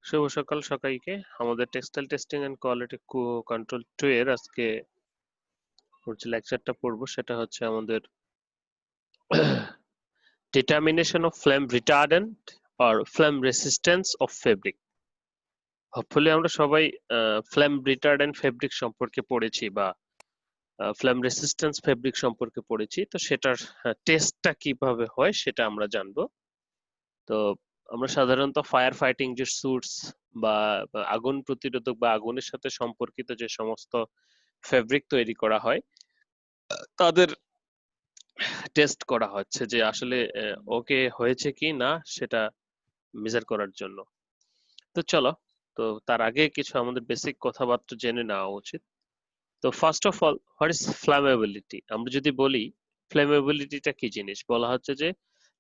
শুভ সকাল সবাইকে। আমাদের textile testing and quality control 2 এর আজকে যে লেকচারটা পড়বো সেটা হচ্ছে আমাদের determination of flame retardant or flame resistance of fabric. Hopefully আমরা সবাই ফ্লেম রিটার্ডেন্ট ফেব্রিক সম্পর্কে পড়েছি বা ফ্লেম রেসিস্ট্যান্স ফেব্রিক সম্পর্কে পড়েছি। তো সেটার টেস্টটা কিভাবে হয় সেটা আমরা জানবো। তো আমরা সাধারণত ফায়ার ফাইটিং যে স্যুটস বা আগুন প্রতিরোধক বা আগুনের সাথে সম্পর্কিত যে সমস্ত ফেব্রিক তৈরি করা হয় তাদের টেস্ট করা হচ্ছে যে আসলে ওকে হয়েছে কি না সেটা মেজার করার জন্য। তো চলো, তো তার আগে কিছু আমাদের বেসিক কথাবার্তা জেনে নেওয়া উচিত। তো first of all, what is flammability? আমরা যদি বলি ফ্ল্যামেবিলিটিটা কি জিনিস, বলা হচ্ছে যে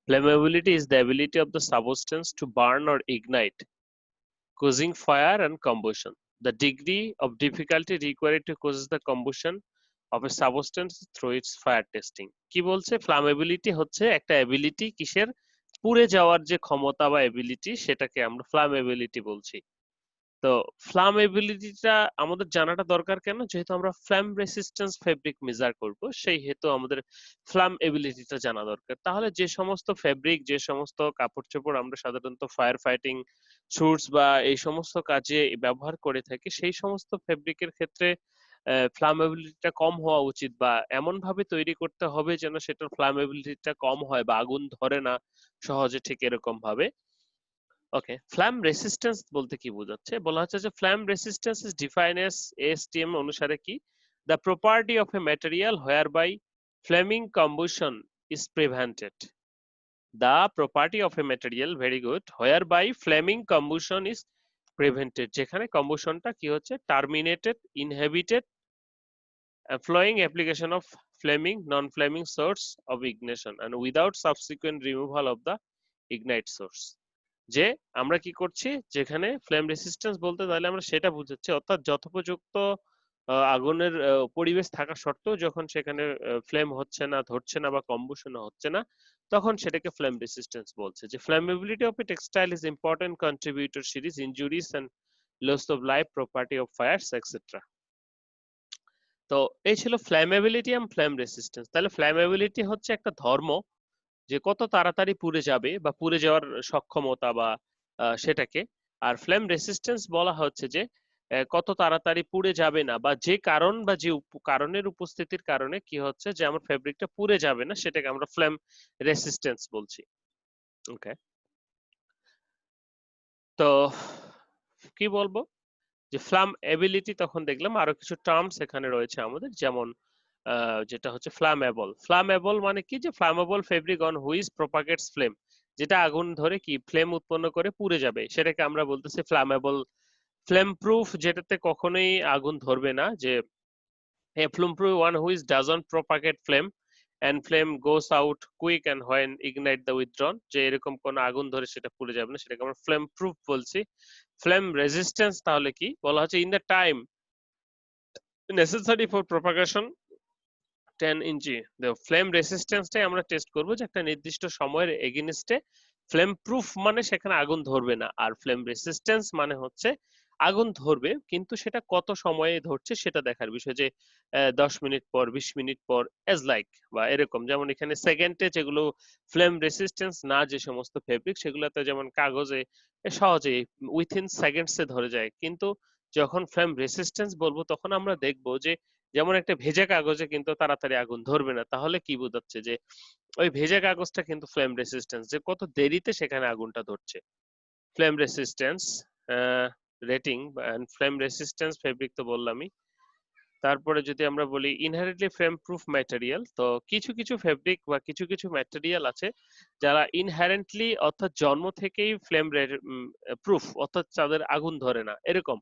flammability is the ability of the substance to burn or ignite, causing fire and combustion. The degree of difficulty required to cause the combustion of a substance through its fire testing. কি বলছে? ফ্লামেবিলিটি হচ্ছে একটা ability, কিসের? পুড়ে যাওয়ার যে ক্ষমতা বা এবিলিটি, সেটাকে আমরা ফ্লামেবিলিটি বলছি। তো ফ্লামেবিলিটিটা আমাদের জানাটা দরকার কেন? যেহেতু আমরা ফ্ল্যাম রেসিস্ট্যান্স ফেব্রিক মেজার করব, সেই হেতু আমাদের ফ্ল্যাম এবিলিটিটা জানা দরকার। তাহলে যে সমস্ত ফেব্রিক, যে সমস্ত কাপড় চোপড় আমরা সাধারণত ফায়ার ফাইটিং স্যুটস বা এই সমস্ত কাজে ব্যবহার করে থাকি, সেই সমস্ত ফেব্রিকের ক্ষেত্রে ফ্লামেবিলিটিটা কম হওয়া উচিত, বা এমন ভাবে তৈরি করতে হবে যেন সেটার ফ্লামেবিলিটিটা কম হয় বা আগুন ধরে না সহজে, ঠিক এরকম ভাবে। ওকে, ফ্ল্যাম রেসিস্ট্যান্স বলতে কি বোঝাচ্ছে? বলা হচ্ছে যে flame resistance is defined as ASTM অনুসারে কি, the property of a material whereby flaming combustion is prevented. The property of a material, very good, whereby flaming combustion is prevented, যেখানে কম্বুশনটা কি হচ্ছে? Terminated, inhibited, following application of flaming non-flaming source of ignition and without subsequent removal of the ignite source। যে আমরা কি করছি, যেখানে flame resistance বলতে তাহলে আমরা সেটা বুঝাচ্ছি, অর্থাৎ যথোপযুক্ত আগুনের পরিবেশ থাকা সত্ত্বেও যখন সেখানে ফ্লেম হচ্ছে না, ধরছে না বা কম্বুশন হচ্ছে না, তখন সেটাকে ফ্লেম রেসিস্ট্যান্স বলছে। যে flammability of a textile is important contributor serious injuries and loss of life, property of fires extra. তো এই ছিল ফ্ল্যামেবিলিটি এন্ড ফ্লেম রেসিস্ট্যান্স। তাহলে ফ্ল্যামেবিলিটি হচ্ছে একটা ধর্ম, যে কত তাড়াতাড়ি পুড়ে যাবে বা পুড়ে যাওয়ার সক্ষমতা বা সেটাকে। আর ফ্লেম রেসিস্ট্যান্স বলা হচ্ছে যে কত তাড়াতাড়ি পুড়ে যাবে না, বা যে কারণ বা যে কারণের উপস্থিতির কারণে কি হচ্ছে যে আমার ফেব্রিকটা পুড়ে যাবে না, সেটাকে আমরা ফ্লেম রেসিস্ট্যান্স বলছি। ওকে, তো কি বলবো যে ফ্লাম এবিলিটি, তখন দেখলাম আরো কিছু টার্মস এখানে রয়েছে আমাদের, যেমন যেটা হচ্ছে ফ্লামেবল। ফ্লামেবল মানে কি? যে ফ্লামেবল ফেব্রিক অন হুইচ প্রপাগেটস ফ্লেম, যেটা আগুন ধরে কি ফ্লেম উৎপন্ন করে পুড়ে যাবে, সেটাকে আমরা বলতেছি ফ্লামেবল। ফ্লেম প্রুফ, যেটাতে কখনোই আগুন ধরবে না, যে flame proof one which doesn't propagate flame and flame goes out quick and when ignite the withdrawn, যে এরকম কোন আগুন ধরে সেটা পুড়ে যাবে না, সেটাকে আমরা ফ্লেম প্রুফ বলছি। ফ্লেম রেজিস্ট্যান্স তাহলে কি? বলা হচ্ছে in the time necessary for propagation 10 inch, ফ্লেম রেসিস্ট্যান্সটাই আমরা টেস্ট করব, যে একটা নির্দিষ্ট সময়ের এগেইনস্টে ফ্লেম প্রুফ মানে সেখানে আগুন ধরবে না, আর ফ্লেম রেসিস্ট্যান্স মানে হচ্ছে আগুন ধরবে কিন্তু সেটা কত সময়ে ধরছে সেটা দেখার বিষয়, যে 10 মিনিট পর, 20 মিনিট পর, এজ লাইক বা এরকম। যেমন এখানে সেকেন্ডে যেগুলো ফ্লেম রেসিস্ট্যান্স না, যে সমস্ত ফেব্রিক, সেগুলোতে যেমন কাগজে সহজে উইথিন সেকেন্ডসে ধরে যায়, কিন্তু যখন ফ্লেম রেসিস্ট্যান্স বলবো তখন আমরা দেখবো যে যেমন একটা ভেজা কাগজে কিন্তু তাড়াতাড়ি আগুন ধরবে না। তাহলে কি বোঝাচ্ছে? যে ওই ভেজা কাগজটা কিন্তু ফ্লেম রেসিস্ট্যান্স, যে কত দেরিতে সেখানে আগুনটা ধরছে। Flame resistance rating and flame resistance fabric তো বললামই। তারপরে যদি আমরা বলি ইনহেরেন্টলি ফ্লেম প্রুফ ম্যাটেরিয়াল, তো কিছু কিছু ফেব্রিক বা কিছু কিছু ম্যাটেরিয়াল আছে যারা ইনহেরেন্টলি, অর্থাৎ জন্ম থেকেই ফ্লেম প্রুফ, অর্থাৎ তাদের আগুন ধরে না, এরকম।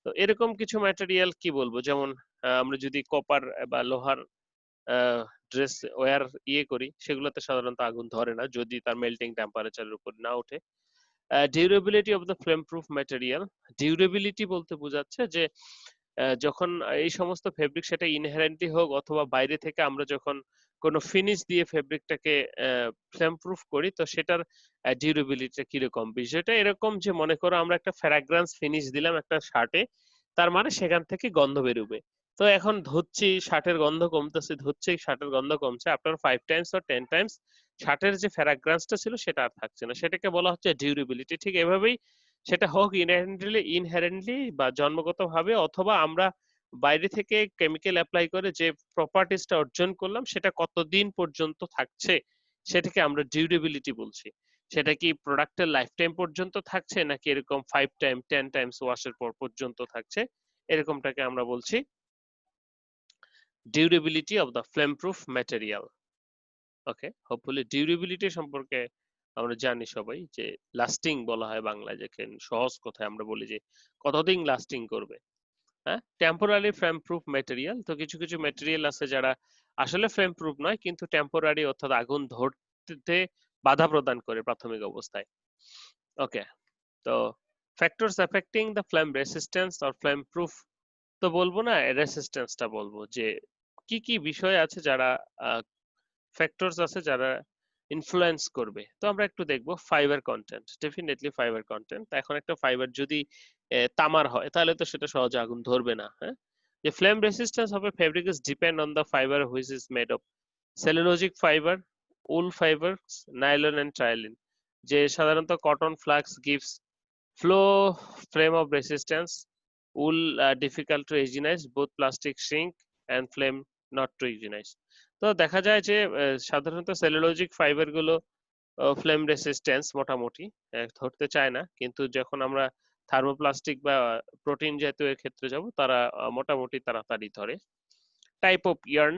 তো এরকম কিছু ম্যাটেরিয়াল কি বলবো, যেমন আমরা যদি কপার বা লোহার ড্রেস ওয়্যার করি, সেগুলোতে সাধারণত আগুন ধরে না যদি তার মেল্টিং টেম্পারেচারের উপর না ওঠে। Durability of the flame proof material, durability বলতে বোঝাচ্ছে যে যখন এই সমস্ত ফেব্রিক সেটা ইনহেরেন্টলি হোক অথবা বাইরে থেকে আমরা যখন কোনো ফিনিশ দিয়ে ফেব্রিকটাকে ফ্লেম প্রুফ করি তো সেটার ডিউরেবিলিটিটা কিরকম। বিষয়টা এরকম যে মনে করো আমরা একটা ফ্র্যাগ্রান্স ফিনিশ দিলাম একটা শার্টে, তার মানে সেখান থেকে গন্ধ বেরোবে। তো এখন ধুচ্ছি শার্টের গন্ধ কমতেছে, ধুচ্ছি শার্টের গন্ধ কমছে, আফটার 5 টাইমস অর 10 টাইমস শার্টের যে ফ্র্যাগ্রান্সটা ছিল সেটা আর থাকছে না, সেটাকে বলা হচ্ছে ডিউরেবিলিটি। ঠিক এভাবেই সেটা হোক ইনহেরেন্টলি বা জন্মগতভাবে অথবা আমরা বাইরে থেকে কেমিক্যাল অ্যাপ্লাই করে যে প্রপার্টিসটা অর্জন করলাম সেটা কতদিন পর্যন্ত থাকছে সেটাকে আমরা ডিউরেবিলিটি বলছি। সেটা কি প্রোডাক্টের লাইফ টাইম পর্যন্ত থাকছে নাকি এরকম 5 টাইম 10 টাইমস ওয়াশের পর পর্যন্ত থাকছে, এরকমটাকে আমরা বলছি durability of the flame proof material. Okay, hopefully durability সম্পর্কে আমরা জানি সবাই যে লাস্টিং বলা হয় বাংলায়, যেখানে সহজ কথায় আমরা বলি যে কতদিন লাস্টিং করবে। হ্যাঁ, টেম্পোরারি ফ্লেম প্রুফ ম্যাটেরিয়াল, তো কিছু কিছু ম্যাটেরিয়াল আছে যারা আসলে ফ্লেম প্রুফ নয় কিন্তু টেম্পোরারি অর্থাৎ আগুন ধরতে বাধা প্রদান করে প্রাথমিক অবস্থায়। ওকে, তো factors affecting the flame resistance or flame proof, তো বলবো না রেসিস্টেন্সটা বলবো যে কি কি বিষয় আছে যারা ফ্যাক্টরস আছে যারা ইনফ্লুয়েন্স করবে। তো আমরা একটু দেখবো fibre content, definitely fibre content. এখন একটা ফাইবার যদি তামার হয় তাহলে তো সেটা সহজে আগুন ধরবে না। হ্যাঁ, the flame resistance of a fabric is depend on the fiber which is made of cellulosic fiber, wool fibers, nylon and trilene, যে সাধারণত cotton flax gives flow flame of resistance, wool difficult to hygienize, both plastic shrink and flame not to hygienize। তো দেখা যায় যে সাধারণত cellulosic fibre গুলো flame resistance মোটামুটি ধরতে চায় না, কিন্তু যখন আমরা থার্মোপ্লাস্টিক বা প্রোটিন জাতীয় ক্ষেত্রে যাব তারা মোটামুটি তাড়াতাড়ি ধরে। টাইপ অফ ইয়ার্ন,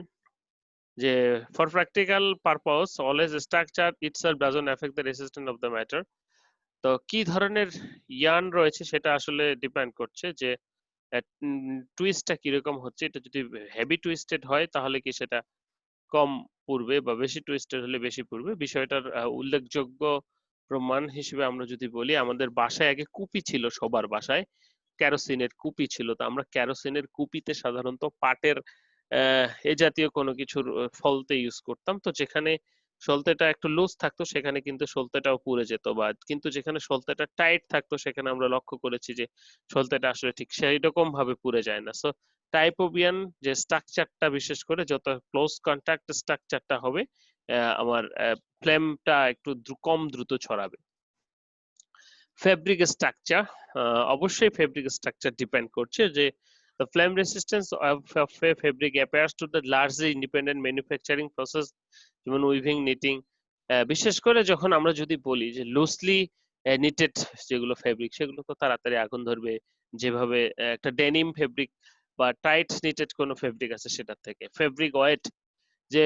যে for practical purpose always structure itself doesn't effect the resistance of the matter. তো কি ধরনের ইয়ার্ন রয়েছে সেটা আসলে ডিপেন্ড করছে যে টুইস্টটা কিরকম হচ্ছে। এটা যদি হেভি টুইস্টেড হয় তাহলে কি সেটা কম পূর্বে, বা বেশি টুইস্টেড হলে বেশি পূর্বে। বিষয়টার উল্লেখযোগ্য প্রমাণ হিসেবে আমরা যদি বলি, আমাদের বাসায় আগে কুপি ছিল, সবার বাসায় কেরোসিনের কুপি ছিল। তো আমরা কেরোসিনের কুপিতে সাধারণত পাটের এ জাতীয় কোনো কিছুর ফলতে ইউজ করতাম। তো যেখানে সলতেটা একটু লুজ থাকতো সেখানে কিন্তু সলতেটাও পুড়ে যেত, বা কিন্তু যেখানে সলতেটা টাইট থাকতো সেখানে আমরা লক্ষ্য করেছি যে সলতেটা আসলে ঠিক সেই রকম ভাবে পুড়ে যায় না। সো টাইপোবিয়ান যে স্ট্রাকচারটা, বিশেষ করে যত ক্লোজ কন্টাক্ট স্ট্রাকচারটা হবে আমার ফ্লেমটা একটু কম দ্রুত ছড়াবে। ফেব্রিক স্ট্রাকচার, অবশ্যই ফেব্রিক স্ট্রাকচার ডিপেন্ড করছে যে the flame resistance of a fabric appears to the largely independent manufacturing process, যেমন উইভিং, নিটিং। বিশেষ করে যখন আমরা যদি বলি যে লুজলি নিটেড যেগুলো ফেব্রিক সেগুলো তো তাড়াতাড়ি আগুন ধরবে, যেভাবে একটা ডেনিম ফেব্রিক বা টাইট নিটেড কোনো ফেব্রিক আছে সেটার থেকে। ফেব্রিক ওয়েট, যে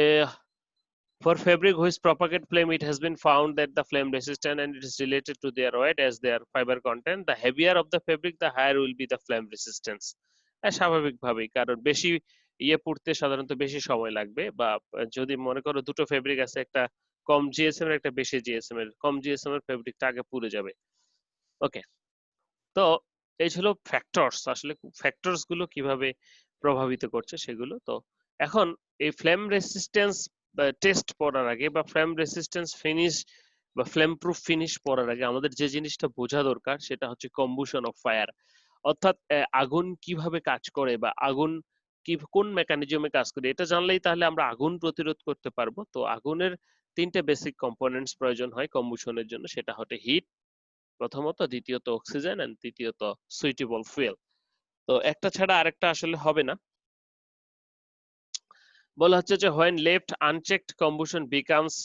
for fabric which propagate flame, it has been found that the flame resistant and it is related to their weight as their fiber content. The heavier of the fabric, the higher will be the flame resistance. স্বাভাবিকভাবেই, কারণ বেশি ইয়ে পুড়তে সাধারণত বেশি সময় লাগবে। বা যদি মনে করো দুটো ফেব্রিক আছে, একটা কম জিএসএম এর একটা বেশি জিএসএম এর, কম জিএসএম এর ফেব্রিকটা আগে পুড়ে যাবে। ওকে, তো এই ছিল ফ্যাক্টরস, আসলে ফ্যাক্টরস গুলো কিভাবে প্রভাবিত করছে সেগুলো। তো এখন এই ফ্লেম রেসিস্টেন্স টেস্ট পড়ার আগে বা ফ্লেম রেসিস্টেন্স ফিনিশ বা ফ্লেম প্রুফ ফিনিশ পড়ার আগে আমাদের যে জিনিসটা বোঝা দরকার সেটা হচ্ছে কম্বুশন অফ ফায়ার, অর্থাৎ আগুন কিভাবে কাজ করে বা আগুন কি কোন মেকানিজমে কাজ করে। এটা জানলেই তাহলে আমরা আগুন প্রতিরোধ করতে পারবো। তো আগুনের তিনটে বেসিক কম্পোনেন্টস প্রয়োজন হয় কম্বুশনের জন্য, সেটা হচ্ছে হিট প্রথমত, দ্বিতীয়ত অক্সিজেন এন্ড তৃতীয়ত সুইটেবল ফুয়েল। তো একটা ছাড়া আরেকটা আসলে হবে না। বলা হচ্ছে যে when left unchecked combustion becomes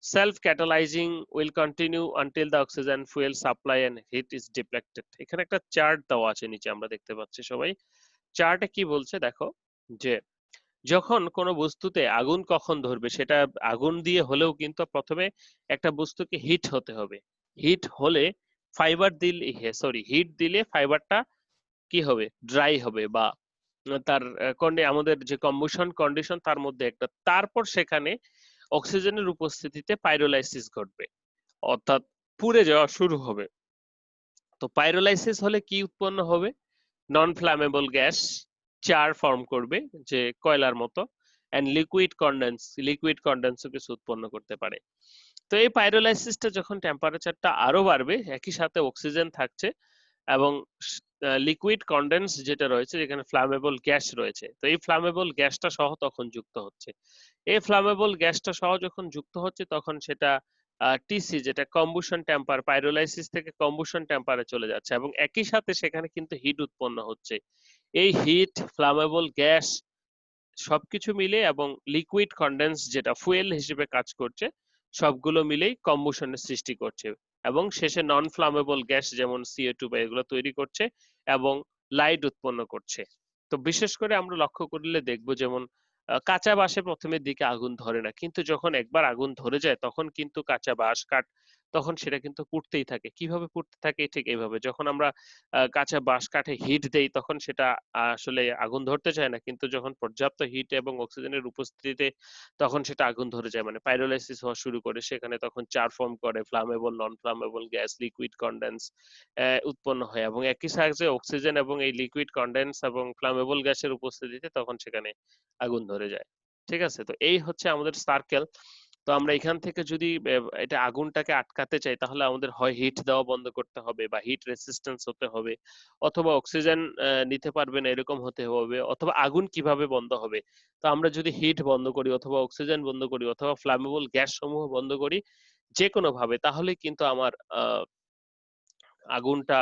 self catalyzing will continue until the oxygen fuel supply and heat is depleted। এখানে একটা চার্ট দেওয়া আছে নিচে, আমরা দেখতে পাচ্ছি সবাই। চার্টে কি বলছে দেখো, যে যখন কোনো বস্তুতে আগুন কখন ধরবে সেটা আগুন দিয়ে হলেও কিন্তু প্রথমে একটা বস্তুকে হিট হতে হবে। হিট হলে ফাইবার দিলে, সরি, হিট দিলে ফাইবারটা কি হবে, ড্রাই হবে, বা তার আমাদের যে কম্বুশন কন্ডিশন তার মধ্যে একটা, তারপর সেখানে অক্সিজেনের উপস্থিতিতে পাইরোলাইসিস ঘটবে, অর্থাৎ পুড়ে যাওয়া শুরু হবে। তো পাইরোলাইসিস হলে কি উৎপন্ন হবে, নন ফ্ল্যামেবল গ্যাস চার ফর্ম করবে যে কয়লার মতো, এন্ড লিকুইড কন্ডেন্সও কিছু উৎপন্ন করতে পারে। তো এই পাইরোলাইসিসটা যখন টেম্পারেচারটা আরো বাড়বে, একই সাথে অক্সিজেন থাকছে এবং লিকুইড কন্ডেন্স যেটা রয়েছে যেখানে ফ্লামেবল গ্যাস রয়েছে, তো এই ফ্লামেবল গ্যাসটা সহ তখন যুক্ত হচ্ছে। এই ফ্লামেবল গ্যাসটা সহ যখন যুক্ত হচ্ছে তখন সেটা টিসি যেটা কম্বুশন টেম্পার, পাইরোলাইসিস থেকে কম্বুশন টেম্পারে চলে যাচ্ছে এবং একই সাথে সেখানে কিন্তু হিট উৎপন্ন হচ্ছে। এই হিট, ফ্লামেবল গ্যাস সবকিছু মিলে এবং লিকুইড কন্ডেন্স যেটা ফুয়েল হিসেবে কাজ করছে, সবগুলো মিলেই কম্বুশনের সৃষ্টি করছে এবং শেষে নন ফ্লামেবল গ্যাস যেমন CO2 বা এগুলো তৈরি করছে এবং লাইট উৎপন্ন করছে। তো বিশেষ করে আমরা লক্ষ্য করলে দেখবো যেমন কাঁচা বাঁশে প্রথমের দিকে আগুন ধরে না, কিন্তু যখন একবার আগুন ধরে যায় তখন কিন্তু কাঁচা বাঁশ কাঠ তখন সেটা কিন্তু পুড়তেই থাকে। কিভাবে পুড়তে থাকে? ঠিক এইভাবে, যখন আমরা কাঁচা বাঁশ কাঠে হিট দেই তখন সেটা আসলে আগুন ধরতে চায় না, কিন্তু যখন পর্যাপ্ত হিট এবং অক্সিজেনের উপস্থিতিতে তখন সেটা আগুন ধরে যায়, মানে পাইরোলাইসিস হওয়া শুরু করে। সেখানে তখন চার ফর্ম করে, ফ্লামেবল, নন ফ্লামেবল গ্যাস, লিকুইড কন্ডেন্স উৎপন্ন হয় এবং একই সাথে অক্সিজেন এবং এই লিকুইড কন্ডেন্স এবং ফ্লামেবল গ্যাসের উপস্থিতিতে তখন সেখানে আগুন ধরে যায়। ঠিক আছে, তো এই হচ্ছে আমাদের সার্কেল। তো আমরা এখান থেকে যদি এটা আগুনটাকে আটকাতে চাই তাহলে আমাদের হয় হিট দেওয়া বন্ধ করতে হবে বা হিট রেসিস্টেন্স হতে হবে, অথবা অক্সিজেন নিতে পারবে না এরকম হতে হবে, অথবা আগুন কিভাবে বন্ধ হবে? তো আমরা যদি হিট বন্ধ করি অথবা অক্সিজেন বন্ধ করি অথবা ফ্লামেবল গ্যাস সমূহ বন্ধ করি যে কোনো ভাবে, তাহলে কিন্তু আমার আগুনটা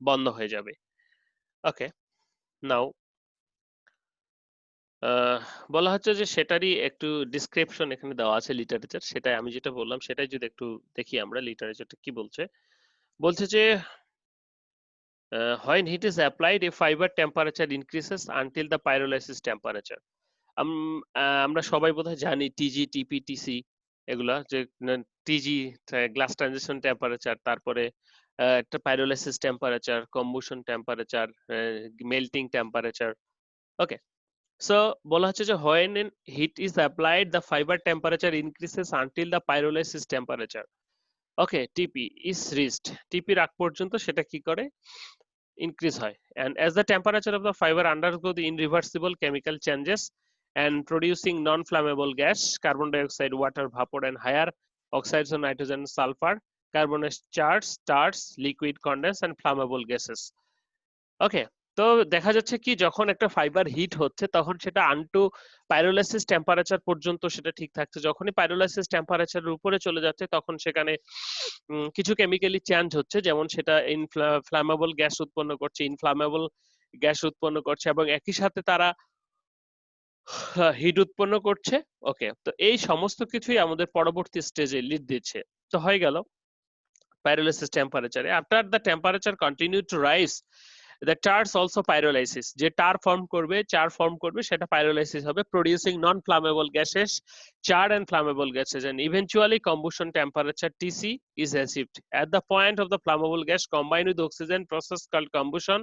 বন্ধ হয়ে যাবে। ওকে, নাও বলা হচ্ছে যে সেটারই একটু ডিসক্রিপশন এখানে দেওয়া আছে, লিটারেচার, সেটাই আমি যেটা বললাম সেটাই যদি একটু দেখি আমরা লিটারেচারটা কি বলছে। বলছে যে when heat is applied a fiber temperature increases until the pyrolysis temperature. আমরা সবাই বোধহয় জানি টিজি, টিপি, টিসি এগুলা, যে টিজি গ্লাস ট্রানজিশন টেম্পারেচার, তারপরে একটা pyrolysis temperature, combustion temperature, melting temperature. Okay, so বলা হচ্ছে যে when heat is applied the fiber temperature increases until the pyrolysis temperature. ওকে, টিপি is reached, টিপির আগ পর্যন্ত সেটা কি করে? ইনক্রিজ হয়। And as the temperature of the fiber undergo the irreversible chemical changes and producing non-flammable gas, carbon dioxide, water vapor, and higher oxides of nitrogen, sulfur, carbon charge, stars, liquid condense, and flammable gases. ওকে, তো দেখা যাচ্ছে কি যখন একটা fibre hit হচ্ছে তখন সেটা আনটু pyrolysis temperature পর্যন্ত সেটা ঠিক থাকছে, যখনই পাইরোলাইসিস টেম্পারেচারের উপরে চলে যাচ্ছে তখন সেখানে কিছু কেমিক্যালি চেঞ্জ হচ্ছে, যেমন সেটা ফ্লামেবল গ্যাস উৎপন্ন করছে, ইনফ্লামেবল গ্যাস উৎপন্ন করছে এবং একই সাথে তারা হিট উৎপন্ন করছে। ওকে, তো এই সমস্ত কিছুই আমাদের পরবর্তী স্টেজে লিড দিচ্ছে। তো হয়ে গেল pyrolysis temperature. After the temperature continue to rise, the tars also pyrolysis, যে টার ফর্ম করবে, চার ফর্ম করবে, সেটা pyrolysis হবে, producing non flammable gases, charred and flammable gases, and eventually combustion temperature TC is achieved. At the point of the flammable gas combined with oxygen process called combustion,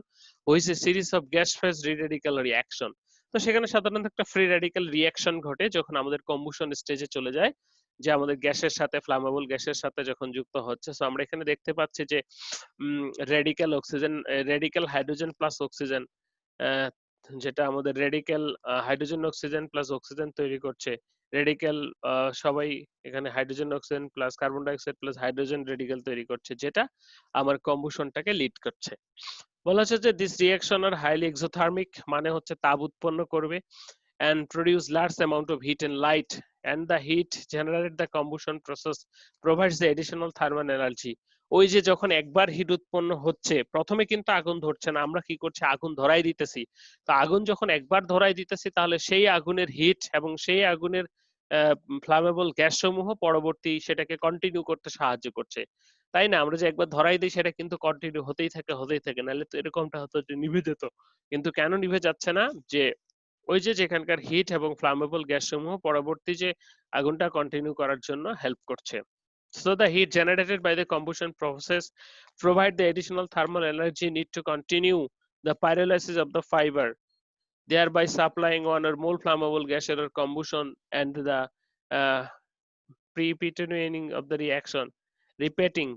which is a series of gas phase free radical reaction. তো সেখানে সাধারণত একটা free radical reaction ঘটে যখন আমাদের কম্বুশন স্টেজে চলে যায়, যে আমাদের গ্যাসের সাথে, ফ্লামেবল গ্যাসের সাথে যখন যুক্ত হচ্ছে। সো আমরা এখানে দেখতে পাচ্ছি যে radical oxygen, radical hydrogen plus oxygen, যেটা আমাদের radical hydrogen oxygen plus oxygen তৈরি করছে। রেডিক্যাল সবাই এখানে hydrogen oxygen plus carbon dioxide plus hydrogen radical তৈরি করছে, যেটা আমার কম্বুশনটাকে লিড করছে। বলা হচ্ছে যে this reaction are highly exothermic, মানে হচ্ছে তাপ উৎপন্ন করবে, and produce large amount of heat and light, and the heat generated the combustion process provides the additional thermal energy. ওই যে যখন একবার হিট উৎপন্ন হচ্ছে, প্রথমে কিন্তু আগুন ধরছে না, আমরা কি করছি? আগুন ধরাই দিতেছি। তো আগুন যখন একবার ধরাই দিতেছি তাহলে সেই আগুনের হিট এবং সেই আগুনের ফ্লামেবল গ্যাস সমূহ পরবর্তী সেটাকে কন্টিনিউ করতে সাহায্য করছে, তাই না? আমরা যে একবার ধরাই দিই সেটা কিন্তু কন্টিনিউ হতেই থাকে, নাহলে তো এরকমটা হতো যে নিভে যেত। কিন্তু কেন নিভে যাচ্ছে না? যে ওই যে যেখানকার হিট এবং ফ্লামেবল গ্যাস সমূহ পরবর্তী যে আগুনটা কন্টিনিউ করার জন্য হেল্প করছে। So the heat generated by the combustion process provide the additional thermal energy need to continue the pyrolysis of the fiber, thereby supplying one or more flammable gas or combustion and the uh, pre-peritoneating of the reaction,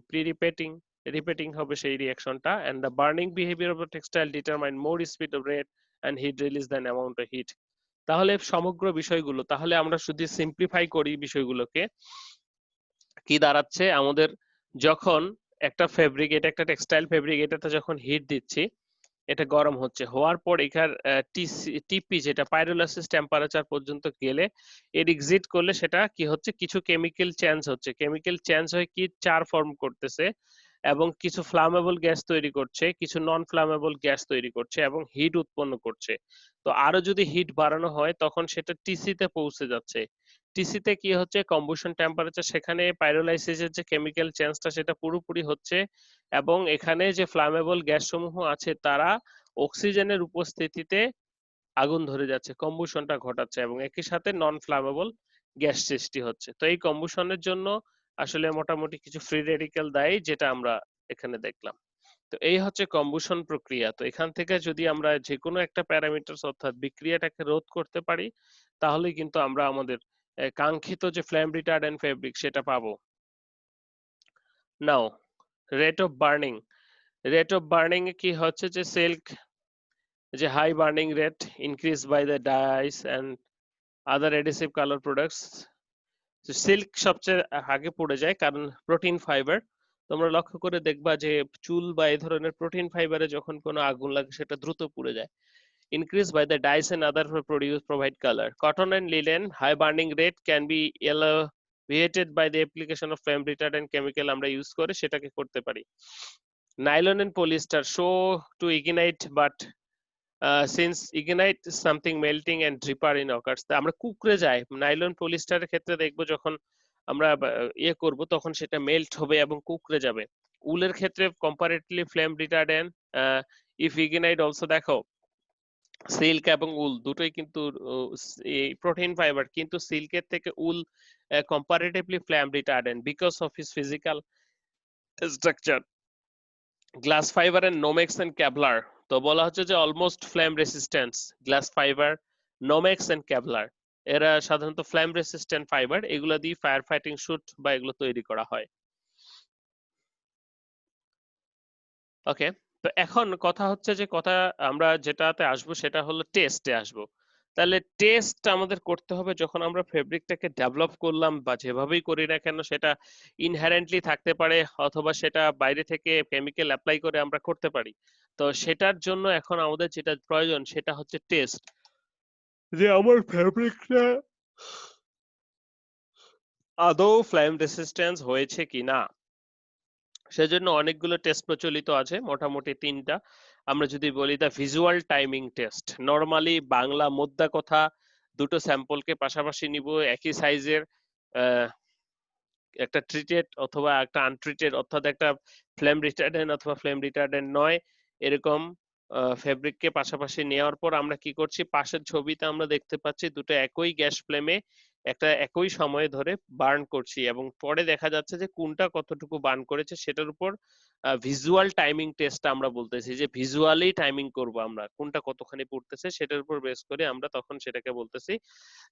pre-repeating repeating হবে সেই রিঅ্যাকশনটা, and the burning behavior of the textile determine more speed of rate and heat release than amount of heat. তাহলে সমগ্র বিষয়গুলো, তাহলে আমরা যদি simplify করি বিষয়গুলোকে, কি দাঁড়াচ্ছে আমাদের, যখন একটা ফেব্রিক, এটা একটা টেক্সটাইল ফেব্রিক, এটাতে যখন হিট দিচ্ছি, এটা গরম হচ্ছে, হওয়ার পর এখানে টিপি যেটা পাইরোলাইসিস টেম্পারেচার পর্যন্ত গেলে এর এক্সিট করলে সেটা কি হচ্ছে, কিছু কেমিক্যাল চেঞ্জ হচ্ছে, কেমিক্যাল চেঞ্জ হয়ে কি চার ফর্ম করতেছে এবং কিছু ফ্লামেবল গ্যাস তৈরি করছে, কিছু নন ফ্লামেবল গ্যাস তৈরি করছে এবং হিট উৎপন্ন করছে। তো আরো যদি হিট বাড়ানো হয় তখন সেটা টিসিতে পৌঁছে যাচ্ছে। টিসিতে কি হচ্ছে, কম্বুশন টেম্পারেচার, সেখানে পাইরোলাইসিসের যে কেমিক্যাল চেঞ্জটা সেটা পুরোপুরি হচ্ছে এবং এখানে যে ফ্লামেবল গ্যাস সমূহ আছে তারা অক্সিজেনের উপস্থিতিতে আগুন ধরে যাচ্ছে, কম্বুশনটা ঘটাচ্ছে এবং একই সাথে নন ফ্লামেবল গ্যাস সৃষ্টি হচ্ছে। তো এই কম্বুশনের জন্য আসলে মোটামুটি কিছু ফ্রি রেডিক্যাল দায়ী, যেটা আমরা এখানে দেখলাম। তো এই হচ্ছে কম্বুশন প্রক্রিয়া। তো এখান থেকে যদি আমরা যে কোনো একটা প্যারামিটার অর্থাৎ বিক্রিয়াটাকে রোধ করতে পারি, তাহলেই কিন্তু আমরা আমাদের কাঙ্ক্ষিত যে ফ্লেম রিটার্ডেন্ট ফেব্রিক সেটা পাবো। Now rate of burning, rate of burning এ কি হচ্ছে যে সিল্ক, যে high burning rate increase by the dyes and other additive colour products. Silk সবচেয়ে আগে পড়ে যায় কারণ প্রোটিন ফাইবার। তোমরা লক্ষ্য করে দেখবা যে চুল বা এই ধরনের প্রোটিন ফাইবারে যখন কোনো আগুন লাগে সেটা দ্রুত পুড়ে যায়। Increased by the dyes and other produce provide color. Cotton and linen high burning rate can be elevated by the application of flame retardant chemical আমরা ইউজ করে সেটাকে করতে পারি। Nylon and polyester show to ignite but since ignite something melting and dripper in occurs, তা আমরা কুকড়ে যায়, nylon পলিস্টারের ক্ষেত্রে দেখবো যখন আমরা ইয়ে করব তখন সেটা মেল্ট হবে এবং কুকড়ে যাবে। উলের ক্ষেত্রে comparatively flame retardant if ignite also, দেখো সিল্ক এবং উল দুটোই কিন্তু এই প্রোটিন ফাইবার, কিন্তু সিল্কের থেকে wool comparatively flame retardant because of his physical structure. Glass fibre and Nomex and Kevlar, তো বলা হচ্ছে যে almost flame resistance, glass fibre, Nomex and Kevlar এরা সাধারণত ফ্লেম রেসিস্ট্যান্ট ফাইবার, এগুলো দিয়ে ফায়ার ফাইটিং শুট বা এগুলো তৈরি করা হয়। ওকে, তো এখন কথা হচ্ছে যে কথা আমরা যেটাতে আসবো সেটা হলো টেস্টে আসবো। তাহলে টেস্ট আমাদের করতে হবে যখন আমরা ফেব্রিকটাকে ডেভেলপ করলাম বা যেভাবেই করি না কেন, সেটা ইনহেরেন্টলি থাকতে পারে অথবা সেটা বাইরে থেকে কেমিক্যাল অ্যাপ্লাই করে আমরা করতে পারি। তো সেটার জন্য এখন আমাদের যেটা প্রয়োজন সেটা হচ্ছে টেস্ট, যে আমার ফেব্রিকটা আদৌ ফ্লেম রেসিস্ট্যান্স হয়েছে কিনা। সেজন্য অনেকগুলো টেস্ট প্রচলিত আছে, মোটামুটি তিনটা। আমরা যদি বলি the visual timing test, normally Bangla মোদ্দা কথা দুটো স্যাম্পলকে পাশাপাশি নিব একই সাইজের, একটা ট্রিটেড অথবা একটা আনট্রিটেড, অর্থাৎ একটা ফ্লেম রিটার্ডেন্ট অথবা ফ্লেম রিটার্ডেন্ট নয় এরকম ফেব্রিককে পাশাপাশি নেওয়ার পর আমরা কি করছি, পাশের ছবিতে আমরা দেখতে পাচ্ছি দুটো একই গ্যাস ফ্লেমে একটা একই সময় ধরে বার্ন করছি এবং পরে দেখা যাচ্ছে যে কোনটা কতটুকু বার্ন করেছে সেটার উপর ভিজুয়াল টাইমিং টেস্ট আমরা বলতেছি, যে ভিজুয়ালি টাইমিং করব আমরা কোনটা কতখানি পড়তেছে সেটার উপর বেস করে আমরা তখন সেটাকে বলতেছি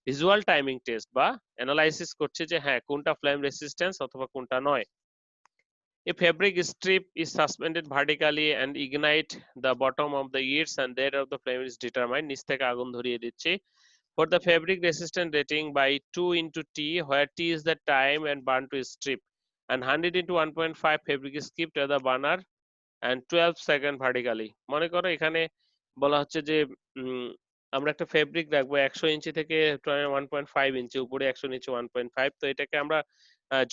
ভিজুয়াল টাইমিং টেস্ট, বা অ্যানালাইসিস করছে যে হ্যাঁ কোনটা ফ্লেম রেসিস্ট্যান্স অথবা কোনটা নয়। A fabric strip is suspended vertically and ignite the bottom of the ears and that of the flame is determined, নিচ থেকে আগুন ধরিয়ে দিচ্ছি। For the fabric resistant rating by 2 into T, where T is the time and burn to strip, and 100 into 1.5 fabric is kept at the burner and 12 second vertically. মনে করো এখানে বলা হচ্ছে যে আমরা একটা ফেব্রিক রাখবো 100 ইঞ্চি থেকে 1.5 ইঞ্চি উপরে, 100 নিচে 1.5, তো এটাকে আমরা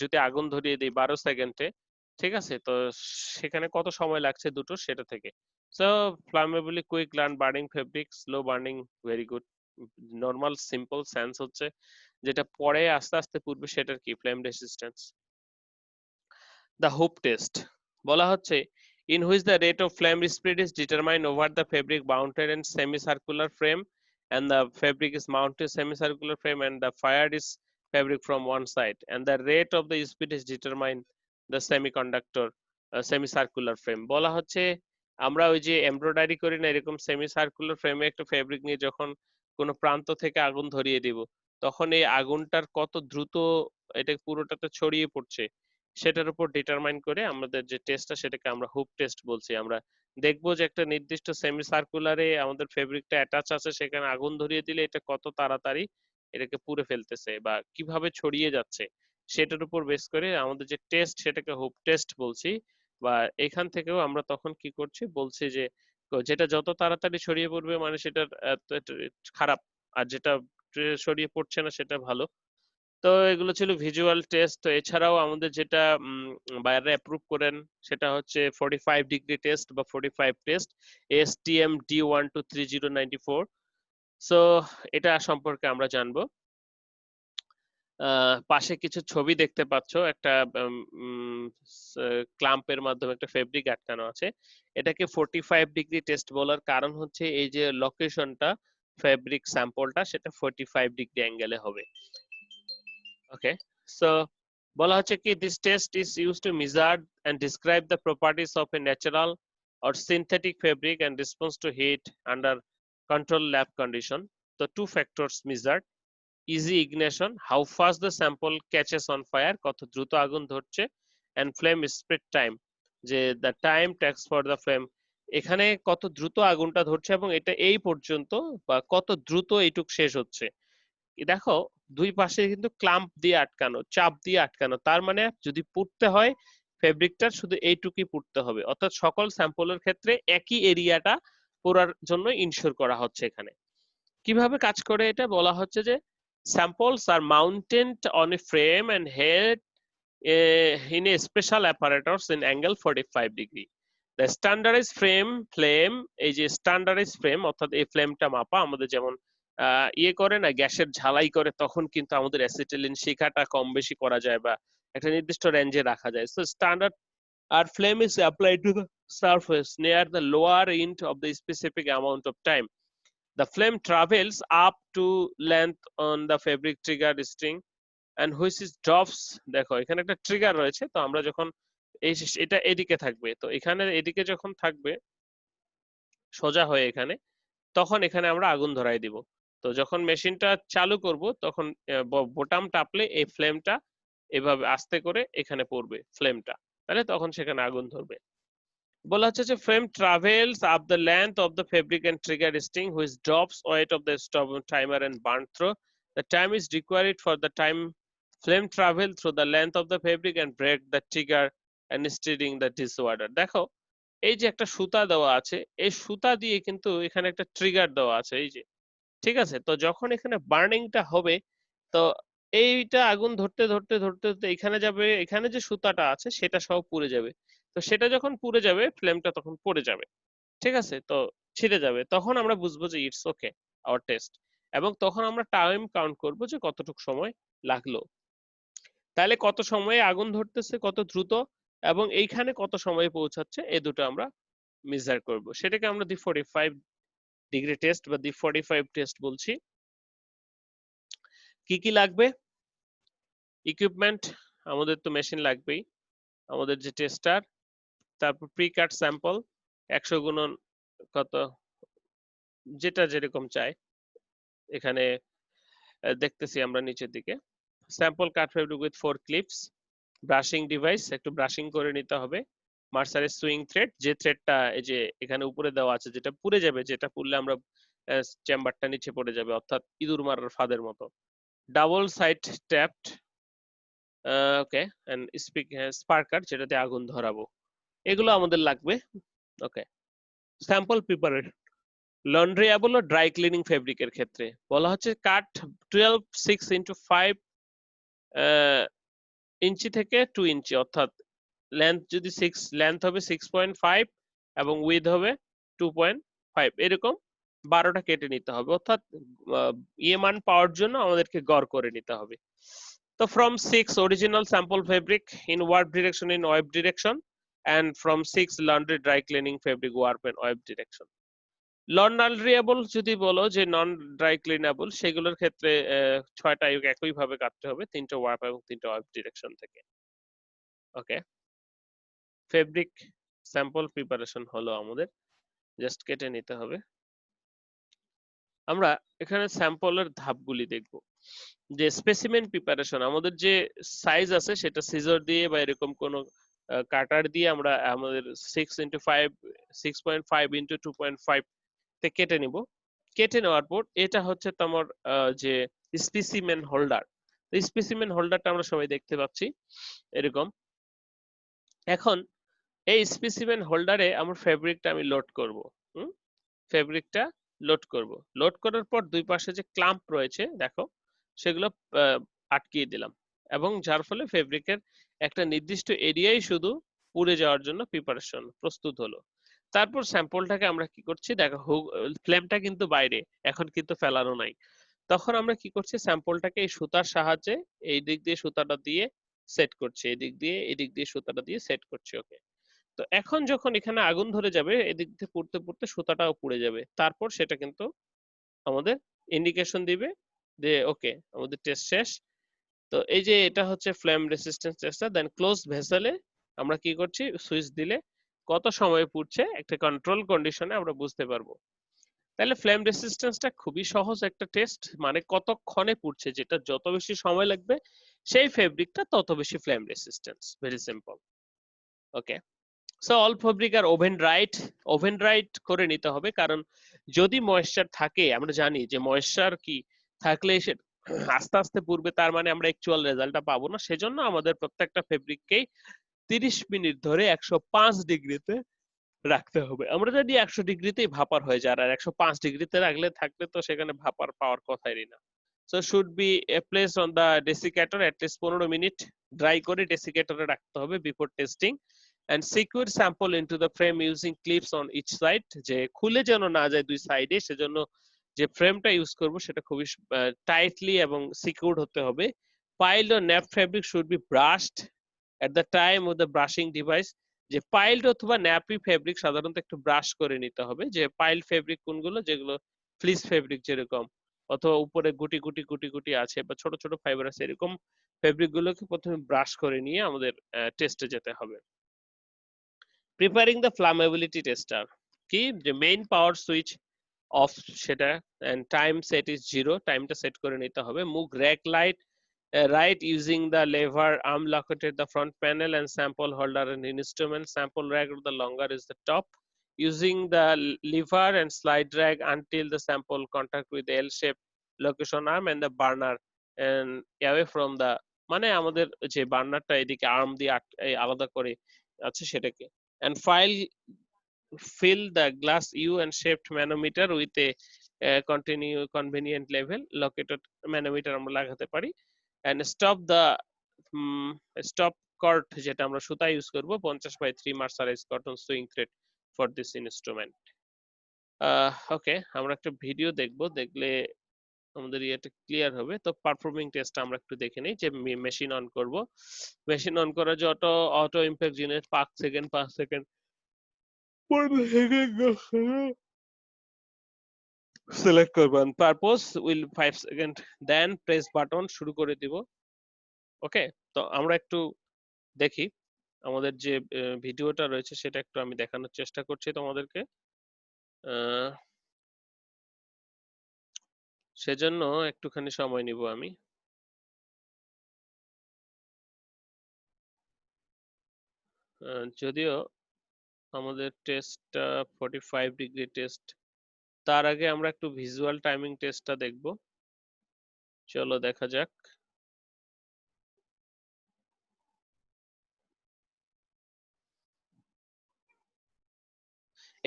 যদি আগুন ধরিয়ে দিই 12 সেকেন্ডে, ঠিক আছে, তো সেখানে কত সময় লাগছে দুটো সেটা থেকে। So flammably quick learn burning fabric, slow burning very good. Normal simple sense হচ্ছে যেটা পরে আস্তে আস্তে পূর্বে সেটার কি flame resistance. The hoop test বলা হচ্ছে in which the rate of flame spread is determined over the fabric mounted in semicircular frame and the fabric is mounted semicircular frame and the fired is fabric from one side and the rate of the speed is determined the semiconductor semicircular frame। বলা হচ্ছে আমরা ওই যে embroidery করি না এরকম সেমিসার্কুলার ফ্রেমে একটা ফেব্রিক নিয়ে যখন কোনো প্রান্ত থেকে আগুন ধরিয়ে দিব তখন এই আগুনটার কত দ্রুত এটা পুরোটাতে ছড়িয়ে পড়ছে সেটার উপর ডিটারমাইন করে আমাদের যে টেস্টটা সেটাকে আমরা হুপ টেস্ট বলছি। আমরা দেখবো যে একটা নির্দিষ্ট সেমি সার্কুলারে আমাদের ফেব্রিকটা অ্যাটাচ আছে, সেখানে আগুন ধরিয়ে দিলে এটা কত তাড়াতাড়ি এটাকে পুড়ে ফেলতেছে বা কিভাবে ছড়িয়ে যাচ্ছে, সেটার উপর বেস করে আমাদের যে টেস্ট সেটাকে হুপ টেস্ট বলছি। বা এখান থেকেও আমরা তখন কি করছি বলছি যে যেটা যত তাড়াতাড়ি ছড়িয়ে পড়বে মানে সেটার খারাপ, আর যেটা ছড়িয়ে পড়ছে না সেটা ভালো। তো এগুলো ছিল ভিজুয়াল টেস্ট। তো এছাড়াও আমাদের যেটা বাইরে অ্যাপ্রুভ করেন সেটা হচ্ছে 45 ডিগ্রি টেস্ট বা 45 টেস্ট, এসটিএম D123094। সো এটা সম্পর্কে আমরা জানবো। পাশে কিছু ছবি দেখতে পাচ্ছ, একটা ক্লাম্পের মাধ্যমে একটা ফেব্রিক আটকানো আছে। এটাকে 45 ডিগ্রি টেস্ট বলার কারণ হচ্ছে এই যে লোকেশনটা ফেব্রিক স্যাম্পলটা সেটা 45 ডিগ্রি অ্যাঙ্গেলে হবে। ওকে, সো বলা হচ্ছে কি this test is used to measure and describe the properties of a natural or synthetic fabric and response to heat under control lab condition. তো two factors measured: easy ignition, how fast the sample catches on fire, কত দ্রুত আগুন ধরছে, and flame spread time, যে the time takes for the flame, এখানে কত দ্রুত আগুনটা ধরছে এবং এটা এই পর্যন্ত বা কত দ্রুত এইটুক শেষ হচ্ছে। দেখো দুই পাশে কিন্তু ক্লাম্প দিয়ে আটকানো, চাপ দিয়ে আটকানো, তার মানে যদি পুড়তে হয় ফেব্রিকটার শুধু এইটুকুই পুড়তে হবে, অর্থাৎ সকল স্যাম্পলের ক্ষেত্রে একই এরিয়াটা পোড়ার জন্য ইনশিওর করা হচ্ছে এখানে। কিভাবে কাজ করে এটা বলা হচ্ছে যে samples are mounted on a frame and held in a special apparatus in angle 45 degree. The standardized flame এই যে standardized frame অর্থাৎ এই ফ্লেমটা মাপা আমাদের যেমন ইয়ে করে না গ্যাসের ঝালাই করে, তখন কিন্তু আমাদের অ্যাসিটিলিন শিখাটা কম বেশি করা যায় বা একটা নির্দিষ্ট রেঞ্জে রাখা যায়। So standard our flame is applied to the surface near the lower end of the specific amount of time. The flame travels up to length on the fabric trigger string and which is drops. দেখো এখানে একটা trigger রয়েছে, তো আমরা যখন এটা এদিকে থাকবে, তো এখানে এদিকে যখন থাকবে সোজা হয়ে এখানে, তখন এখানে আমরা আগুন ধরাই দিব। তো যখন মেশিনটা চালু করব তখন বোতাম টাপলে এই ফ্লেমটা এভাবে আস্তে করে এখানে পড়বে ফ্লেমটা, তাহলে তখন সেখানে আগুন ধরবে। বলা হচ্ছে যে frame travels up the length of the fabric and trigger string which drops weight of the stop timer and burn through. The time is required for the time flame travel through the length of the fabric and break the trigger and steering the disorder. দেখো এই যে একটা সুতা দেওয়া আছে, এই সুতা দিয়ে কিন্তু এখানে একটা ট্রিগার দেওয়া আছে এই যে, ঠিক আছে? তো যখন এখানে বার্নিংটা হবে, তো এইটা আগুন ধরতে ধরতে ধরতে ধরতে এখানে যাবে, এখানে যে সুতাটা আছে সেটা সব পুড়ে যাবে। তো সেটা যখন পুড়ে যাবে ফ্লেমটা তখন পড়ে যাবে, ঠিক আছে? তো ছিঁড়ে যাবে, তখন আমরা বুঝবো যে ইটস ওকে আওয়ার টেস্ট, এবং তখন আমরা টাইম কাউন্ট করব যে কতটুকু সময় লাগলো। তাহলে কত সময়ে আগুন ধরতেছে, কত দ্রুত, এবং এইখানে কত সময়ে পৌঁছাচ্ছে, এই দুটো আমরা মেজার করব। সেটাকে আমরা দি 45 ডিগ্রি টেস্ট বা দি 45 টেস্ট বলছি। কি কি লাগবে? ইকুইপমেন্ট, আমাদের তো মেশিন লাগবেই, আমাদের যে টেস্টার, তারপর প্রি কাট স্যাম্পল 100 গুণন কত, যেটা যেরকম চাই। এখানে দেখতেছি আমরা নিচের দিকে sample cut fabric with 4 clips, brushing device, একটু ব্রাশিং করে নিতে হবে, মার্সারের সুইং থ্রেড, যে থ্রেডটা এই যে এখানে উপরে দেওয়া আছে, যেটা পুড়ে যাবে, যেটা পুড়লে আমরা চেম্বারটা নিচে পড়ে যাবে, অর্থাৎ ইঁদুর মারার ফাঁদের মতো। Double side taped, okay, and sparker, যেটাতে আগুন ধরাবো, এগুলো আমাদের লাগবে। ওকে, স্যাম্পল প্রিপারেশন, লন্ড্রিয়াবল ও ড্রাই ক্লিনিং ফেব্রিকের ক্ষেত্রে বলা হচ্ছে কাট 12 6x5 ইঞ্চি থেকে 2 ইঞ্চি, অর্থাৎ লেন্থ যদি 6 লেন্থ হবে 6.5 এবং উইথ হবে 2.5, এরকম 12টা কেটে নিতে হবে, অর্থাৎ ইয়ে মান পাওয়ার জন্য আমাদেরকে গড় করে নিতে হবে। তো from 6 original sample fabric in warp direction in wave direction and from 6 laundry dry cleaning fabric warp and wave direction. লন্ড্রিয়েবল যদি বলো যে নন ড্রাই ক্লিনেবল, সেগুলোর ক্ষেত্রে 6টা একই ভাবে কাটতে হবে, 3টে ওয়ার্প এবং 3টে ওয়ার্প ডিরেকশন থেকে। ওকে, ফেব্রিক স্যাম্পল প্রিপারেশন হলো আমাদের, জাস্ট কেটে নিতে হবে। আমরা এখানে স্যাম্পলের ধাপগুলি দেখব। যে স্পেসিমেন প্রিপারেশন, আমাদের যে সাইজ আছে সেটা সিজার দিয়ে বা এরকম কোনো কাটার দিয়ে আমরা আমাদের 6x5 6.5x2.5 তে কেটে নিব। কেটে নেওয়ার পর এটা হচ্ছে তোমার যে স্পেসিমেন হোল্ডার। স্পেসিমেন হোল্ডারটা আমরা সবাই দেখতে পাচ্ছি এরকম। এখন এই স্পেসিমেন হোল্ডারে আমার ফেব্রিকটা আমি লোড করব। ফেব্রিকটা লোড করব। লোড করার পর দুই পাশে যে ক্লাম্প রয়েছে দেখো, সেগুলো আটকিয়ে দিলাম, এবং যার ফলে ফেব্রিকের একটা নির্দিষ্ট এরিয়াই শুধু পুড়ে যাওয়ার জন্য প্রিপারেশন প্রস্তুত হলো। তারপর স্যাম্পলটাকে আমরা কি করছি দেখো, ফ্লেমটা কিন্তু বাইরে, এখন কিন্তু ফেলানো নাই। তখন আমরা কি করছি, স্যাম্পলটাকে এই সুতার সাহায্যে এই দিক দিয়ে সুতাটা দিয়ে সেট করছি, এই দিক দিয়ে এই দিক দিয়ে সুতাটা দিয়ে সেট করছি। ওকে, তো এখন যখন এখানে আগুন ধরে যাবে এদিক দিয়ে পুড়তে পুড়তে সুতাটাও পুড়ে যাবে, তারপর সেটা কিন্তু আমাদের ইন্ডিকেশন দিবে যে ওকে আমাদের টেস্ট শেষ। তো এই যে এটা হচ্ছে ফ্লেম রেসিস্ট্যান্স টেস্টার। দেন ক্লোজ ভেসেলে আমরা কি করছি, সুইচ দিলে কত সময় পুড়ছে একটা কন্ট্রোল কন্ডিশনে আমরা বুঝতে পারবো। তাহলে ফ্লেম রেসিস্ট্যান্সটা খুবই সহজ একটা টেস্ট, মানে কতক্ষণে পুড়ছে, যেটা যত বেশি সময় লাগবে সেই ফেব্রিকটা তত বেশি flame resistance. Very simple. Okay, so all fabric আর ওভেন রাইট করে নিতে হবে, কারণ যদি ময়েশ্চার থাকে, আমরা জানি যে ময়েশ্চার কি থাকলে সে আস্তে আস্তে পুড়বে, তার মানে আমরা অ্যাকচুয়াল রেজাল্টটা পাবো না। সেজন্য আমাদের প্রত্যেকটা ফেব্রিককেই 30 মিনিট ধরে 105 ডিগ্রিতে রাখতে হবে। আমরা জানি 100 ডিগ্রিতেই ভাপার হয়ে যায়, আর 105 ডিগ্রিতে রাখলে থাকলে তো সেখানে ভাপার পাওয়ার কথাই না। So should be placed on the desiccator at least 15 minute, dry করে ডেসিকেটরে রাখতে হবে before testing. and secure sample into the frame using clips on each side, যে খুলে যেন না যায় দুই সাইডে, সেজন্য যে ফ্রেমটা ইউজ করব সেটা খুবই টাইটলি এবং সিকিউরড হতে হবে। Piled or napped fabric should be brushed at the time of the brushing device, যে পাইলড অথবা ন্যাপি ফেব্রিক সাধারণত একটু ব্রাশ করে নিতে হবে। যে পাইল ফেব্রিক কোনগুলো, যেগুলো ফ্লিস ফেব্রিক যেরকম, অথবা উপরে গুটি গুটি গুটি গুটি আছে বা ছোট ছোট ফাইবার আছে, এরকম ফেব্রিক গুলোকে প্রথমে ব্রাশ করে নিয়ে আমাদের টেস্টে যেতে হবে। প্রিপেয়ারিং দ্য ফ্লামেবিলিটি টেস্টার, কি যে মেইন পাওয়ার সুইচ অফ সেটা, এন্ড টাইম সেট ইজ 0, টাইমটা সেট করে নিতে হবে। Move rack light right using the lever arm located the front panel and sample holder and instrument. Sample rack the longer is the top, using the lever and slide drag until the sample contact with the L-shaped location arm and the burner and away from the, মানে আমাদের যে বার্নারটা এদিকে arm দিয়ে আলাদা করে আছে সেটাকে, and fill the glass U and shaped manometer with a convenient level located manometer আমরা লাগাতে পারি, and stop cord, যেটা আমরা সুতা ইউজ করব 50/3 mercerized cotton sewing thread for this instrument. ওকে, আমরা একটা ভিডিও দেখব, দেখলে আমাদের ইয়েটা ক্লিয়ার হবে। তো পারফর্মিং টেস্ট আমরা একটু দেখে নিই। যে মেশিন অন করব, মেশিন অন করার যে অটো ইম্প্যাক্ট জিনিস 5 সেকেন্ড সিলেক্ট করবেন, purpose will 5 second, then press button, শুরু করে দিব। ওকে, তো আমরা একটু দেখি আমাদের যে ভিডিওটা রয়েছে সেটা একটু আমি দেখানোর চেষ্টা করছি তোমাদেরকে। সেজন্য একটুখানি সময় নিব আমি। যদিও আমাদের টেস্টটা 45 ডিগ্রি টেস্ট, তার আগে আমরা একটু ভিজুয়াল টাইমিং টেস্টটা দেখব। চলো দেখা যাক।